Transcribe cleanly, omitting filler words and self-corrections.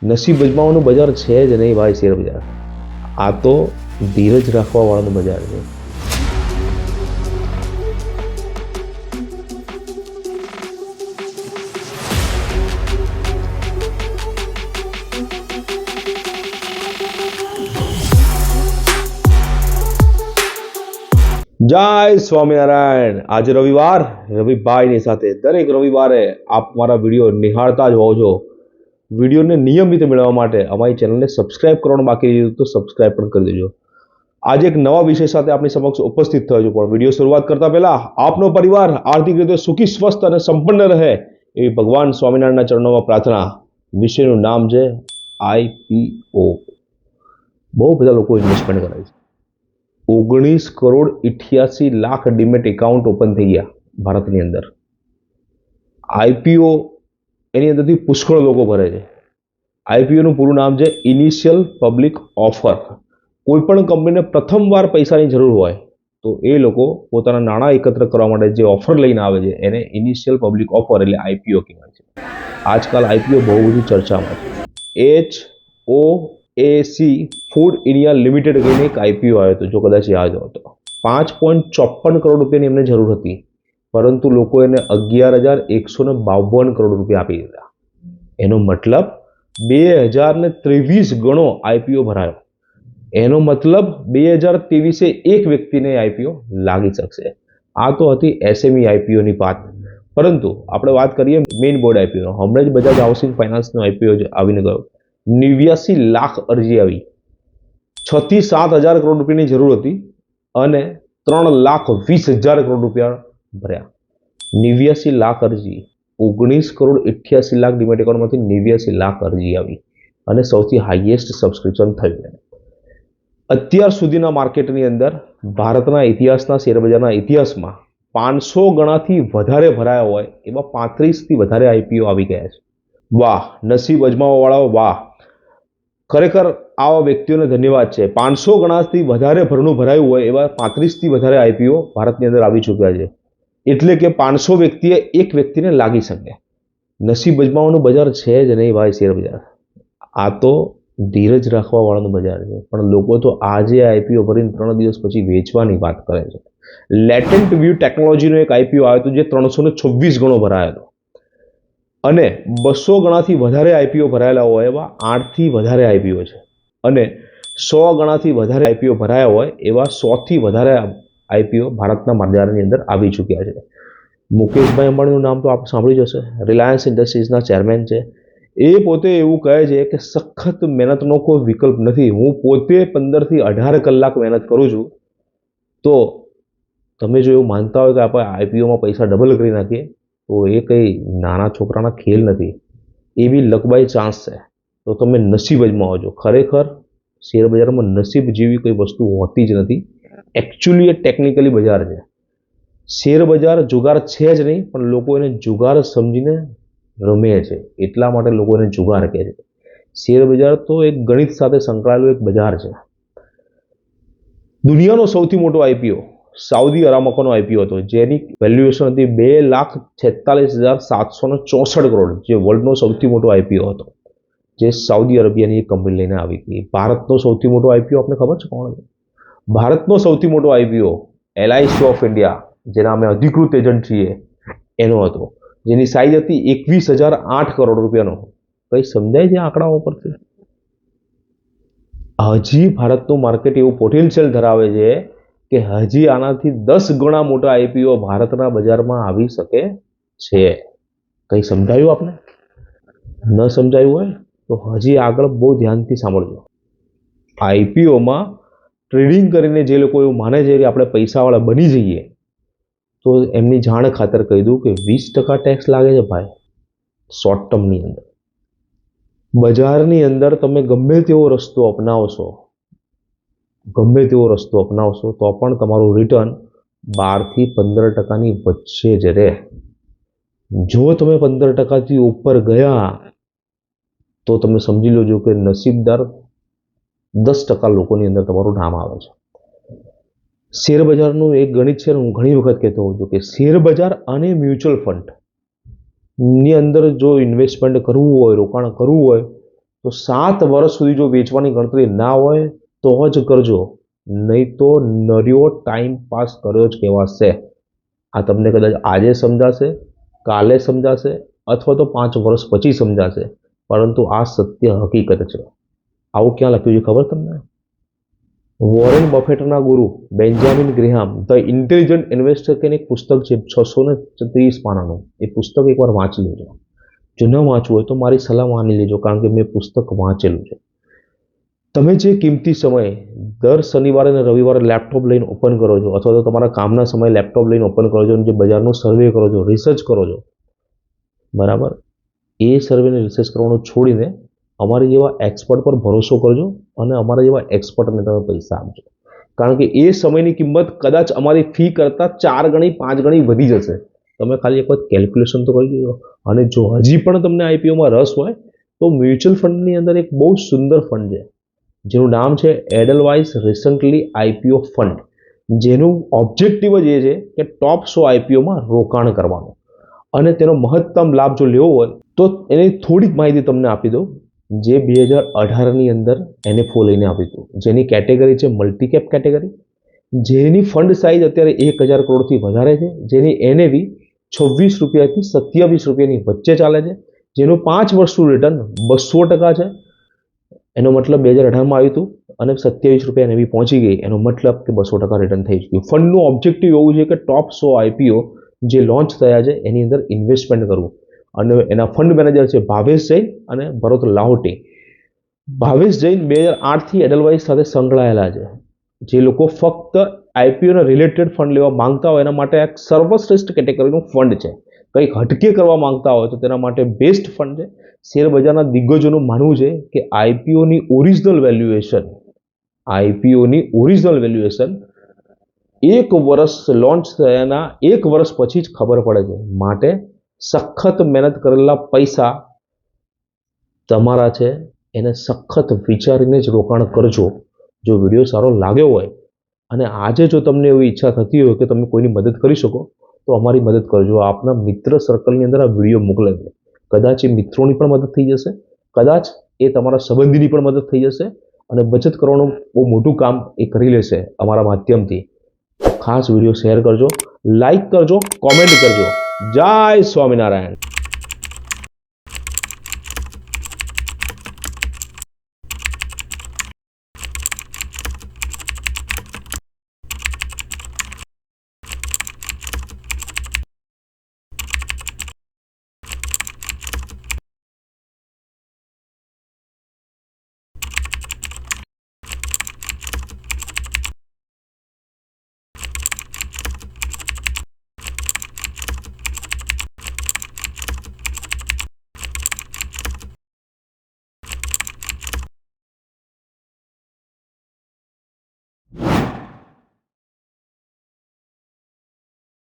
નસીબ અજમાવાનું બજાર છે જ નહીં ભાઈ શેર બજાર. આ તો ધીરજ રાખવા વાળાનું બજાર છે. જય સ્વામિનારાયણ. આજે રવિવાર, રવિભાઈની સાથે દરેક રવિવારે આપ મારા વિડીયો નિહાળતા જ હોવ છો. વિડીયોને નિયમિત મેળવવા માટે અમારી ચેનલને સબસ્ક્રાઇબ કરવાનું બાકી રહ્યું તો સબસ્ક્રાઇબ પણ કરી દેજો. આજે એક નવા વિષય સાથે આપની સમક્ષ ઉપસ્થિત થયો છું, પણ વિડીયો શરૂઆત કરતા પહેલા આપનો પરિવાર આર્થિક રીતે સુખી, સ્વસ્થ અને સંપન્ન રહે એવી ભગવાન સ્વામિનારાયણના ચરણોમાં પ્રાર્થના. વિષયનું નામ છે IPO. બહુ બધા લોકો ઇન્વેસ્ટમેન્ટ કરે છે. 19,88,00,000 ડીમેટ એકાઉન્ટ ઓપન થઈ ગયા ભારતની અંદર. IPO એની અંદરથી પુષ્કળ લોકો ભરે છે. IPOનું પૂરું નામ છે ઇનિશિયલ પબ્લિક ઓફર. કોઈ પણ કંપનીને પ્રથમવાર પૈસાની જરૂર હોય તો એ લોકો પોતાના નાણાં એકત્ર કરવા માટે જે ઓફર લઈને આવે છે એને ઇનિશિયલ પબ્લિક ઓફર એટલે IPO કહેવાય છે. આજકાલ IPO બહુ બધી ચર્ચામાં છે. HOAC ફૂડ ઇન્ડિયા લિમિટેડ કહીને એક IPO આવ્યો હતો, જો કદાચ યાદ હોય તો. 5.54 કરોડ રૂપિયાની એમને જરૂર હતી, પરંતુ લોકો એને 11,152 કરોડ રૂપિયા આપી દીધા. એનો મતલબ 2023 ગણો IPO ભરાયો. એનો મતલબ 2023 એક વ્યક્તિને IPO લાગી શકશે. આ તો હતી SME IPOની વાત. પરંતુ આપણે વાત કરીએ મેઇન બોર્ડ IPO. હમણાં જ બજાજ હાઉસિંગ ફાઇનાન્સનો IPO આવીને ગયો. 89 લાખ અરજી આવી. 6 થી 7 હજાર કરોડ રૂપિયાની જરૂર હતી અને 3,20,000 કરોડ રૂપિયા ભર્યા. 89 લાખ અરજી, 19,88,00,000 ડીમેટ એકાઉન્ટમાંથી 89 લાખ અરજી આવી અને સૌથી હાઈએસ્ટ સબસ્ક્રિપ્શન થયું. અત્યાર સુધીના માર્કેટની અંદર ભારતના ઇતિહાસના શેરબજારના ઇતિહાસમાં 500 ગણાથી વધારે ભરાયા હોય એવા 35થી વધારે IPO આવી ગયા છે. વાહ, નસીબ અજમાવવાવાળાઓ વાહ. ખરેખર આવા વ્યક્તિઓને ધન્યવાદ છે. 500 ગણાથી વધારે ભરણું ભરાયું હોય એવા 35થી વધારે IPO ભારતની અંદર આવી ચૂક્યા છે. એટલે કે 500 વ્યક્તિએ એક વ્યક્તિને લાગી શકે. નસીબ અજમાવવાનું બજાર છે જ નહીં ભાઈ શેર બજાર. આ તો ધીરજ રાખવા વાળાનું બજાર છે. પણ લોકો તો આજે IPO ભરીને 3 દિવસ પછી વેચવાની વાત કરે છે. લેટેન્ટ વ્યૂ ટેકનોલોજીનો એક IPO આવ્યો હતો જે 326 ગણો ભરાયો હતો અને 200 ગણાથી વધારે IPO ભરાયેલા હોય એવા 8થી વધારે IPO છે અને 100 ગણાથી વધારે IPO ભરાયા હોય એવા 100થી વધારે IPO ભારતના બજારની અંદર આવી ચૂક્યા છે. મુકેશભાઈ અંબાણીનું નામ તો આપ સાંભળ્યું જ હશે. રિલાયન્સ ઇન્ડસ્ટ્રીઝના ચેરમેન છે. એ પોતે એવું કહે છે કે સખત મહેનતનો કોઈ વિકલ્પ નથી. હું પોતે 15થી 18 કલાક મહેનત કરું છું. તો તમે જો એવું માનતા હોય કે આપણે IPOમાં પૈસા ડબલ કરી નાખીએ તો એ કંઈ નાના છોકરાના ખેલ નથી. એ બી લક બાય ચાન્સ છે. તો તમે નસીબ અજમાવો છો. ખરેખર શેરબજારમાં નસીબ જેવી કોઈ વસ્તુ હોતી જ નથી. એકચ્યુઅલી એ ટેકનિકલી બજાર છે. શેરબજાર જુગાર છે જ નહીં, પણ લોકો એને જુગાર સમજીને રમે છે. એટલા માટે લોકો એને જુગાર કહે છે. શેરબજાર તો એક ગણિત સાથે સંકળાયેલું એક બજાર છે. દુનિયાનો સૌથી મોટો IPO સાઉદી અરામકોનો IPO હતો, જેની વેલ્યુએશન હતી 2,46,764 કરોડ, જે વર્લ્ડનો સૌથી મોટો IPO હતો, જે સાઉદી અરેબિયાની એક કંપની લઈને આવી હતી. ભારતનો સૌથી મોટો IPO આપને ખબર છે કોણ હતો? ભારતનો સૌથી મોટો IPO LIC ઓફ ઇન્ડિયા, જેના અમે અધિકૃત એજન્ટ છીએ, એનો હતો, જેની સાઇઝ હતી 21,008 કરોડ રૂપિયાનો. કંઈ સમજાય છે આંકડાઓ પરથી? હજી ભારતનું માર્કેટ એવું પોટેન્શિયલ ધરાવે છે કે હજી આનાથી 10 ગણા મોટા IPO ભારતના બજારમાં આવી શકે છે. કંઈ સમજાયું આપને? ન સમજાયું હોય તો હજી આગળ બહુ ધ્યાનથી સાંભળજો. IPOમાં ટ્રેડિંગ કરીને જે લોકો એવું માને છે કે આપણે પૈસાવાળા બની જઈએ, તો એમની જાણ ખાતર કહી દઉં કે 20% ટેક્સ લાગે છે ભાઈ શોર્ટ ટર્મની અંદર. બજારની અંદર તમે ગમે તેવો રસ્તો અપનાવશો તો પણ તમારું રિટર્ન 12થી 15%ની વચ્ચે જ રહે. જો તમે 15%થી ઉપર ગયા તો તમે સમજી લેજો કે નસીબદાર 10% લોકોની અંદર તમારું નામ આવે છે. શેરબજારનું એક ગણિત છે, હું ઘણી વખત કહેતો હોઉં છું કે શેરબજાર અને મ્યુચ્યુઅલ ફંડ ની અંદર જો ઇન્વેસ્ટમેન્ટ કરવું હોય, રોકાણ કરવું હોય, તો 7 વર્ષ સુધી જો વેચવાની ગણતરી ના હોય તો જ કરજો, નહીં તો નર્યો ટાઈમ પાસ કર્યો જ કહેવાશે. આ તમને કદાચ આજે સમજાશે, કાલે સમજાશે અથવા તો 5 વર્ષ પછી સમજાશે, પરંતુ આ સત્ય હકીકત છે. આવું ક્યાં લખ્યું છે ખબર તમને? વોરેન બફેટના ગુરુ Benjamin Graham the intelligent investor કે એક પુસ્તક છે 630 પાનાનું. એ પુસ્તક એકવાર વાંચી લેજો. જો ન વાંચવું હોય તો મારી સલાહ માની લેજો, કારણ કે મેં પુસ્તક વાંચેલું છે. તમે જે કિંમતી સમયે દર શનિવારે અને રવિવારે લેપટોપ લઈને ઓપન કરો છો, અથવા તો તમારા કામના સમયે લેપટોપ લઈને ઓપન કરો છો અને જે બજારનો સર્વે કરો છો, રિસર્ચ કરો છો, બરાબર, એ સર્વેને રિસર્ચ કરવાનું છોડીને અમારી જેવા એક્સપર્ટ પર ભરોસો કરજો અને અમારા જેવા એક્સપર્ટને તમે પૈસા આપજો. કારણ કે એ સમયની કિંમત કદાચ અમારી ફી કરતાં 4 ગણી 5 ગણી વધી જશે. તમે ખાલી એક વખત કેલ્ક્યુલેશન તો કરી દો. અને જો હજી પણ તમને આઈપીઓમાં રસ હોય તો મ્યુચ્યુઅલ ફંડની અંદર એક બહુ સુંદર ફંડ છે જેનું નામ છે એડલવાઇઝ રિસન્ટલી આઈપીઓ ફંડ, જેનું ઓબ્જેક્ટિવ જ એ છે કે ટોપ 100 આઈપીઓમાં રોકાણ કરવાનું. અને તેનો મહત્તમ લાભ જો લેવો હોય તો એની થોડીક માહિતી તમને આપી દઉં. જે 2018ની અંદર એનએફઓ લઈને આવ્યું હતું, જેની કેટેગરી છે મલ્ટીકેપ કેટેગરી, જેની ફંડ સાઇઝ અત્યારે 1000 કરોડથી વધારે છે, જેની એનએવી 26 રૂપિયાથી 27 રૂપિયાની વચ્ચે ચાલે છે, જેનું 5 વર્ષનું રિટર્ન 200% છે. એનો મતલબ 2018માં આવ્યું હતું અને 27 રૂપિયા એનએવી પહોંચી ગઈ, એનો મતલબ કે 200% રિટર્ન થઈ ચૂક્યું. ફંડનું ઓબ્જેક્ટિવ એવું છે કે ટોપ 100 આઈપીઓ જે લોન્ચ થયા છે એની અંદર ઇન્વેસ્ટમેન્ટ કરવું. અને એના ફંડ મેનેજર છે ભાવેશ જૈન અને ભરત લાહોટી. ભાવેશ જૈન 2008થી એડલવાઇઝ સાથે સંકળાયેલા છે. જે લોકો ફક્ત આઈપીઓના રિલેટેડ ફંડ લેવા માંગતા હોય એના માટે એક સર્વશ્રેષ્ઠ કેટેગરીનું ફંડ છે. કંઈક હટકે કરવા માંગતા હોય તો તેના માટે બેસ્ટ ફંડ છે. શેર બજારના દિગ્ગજોનું માનવું છે કે આઈપીઓની ઓરિજિનલ વેલ્યુએશન 1 વર્ષ લોન્ચ થયાના 1 વર્ષ પછી જ ખબર પડે છે. માટે સખત મહેનત કરેલા પૈસા તમારા છે, એને સખત વિચારીને જ રોકાણ કરજો. જો વિડીયો સારો લાગ્યો હોય અને આજે જો તમને એવી ઈચ્છા થતી હોય કે તમે કોઈની મદદ કરી શકો તો અમારી મદદ કરજો. આપના મિત્ર સર્કલની અંદર આ વિડીયો મોકલાવજો. કદાચ એ મિત્રોની પણ મદદ થઈ જશે, કદાચ એ તમારા સંબંધીની પણ મદદ થઈ જશે અને બચત કરવાનું બહુ મોટું કામ એ કરી લેશે અમારા માધ્યમથી. ખાસ વિડીયો શેર કરજો, લાઈક કરજો, કોમેન્ટ કરજો. જય સ્વામિનારાયણ.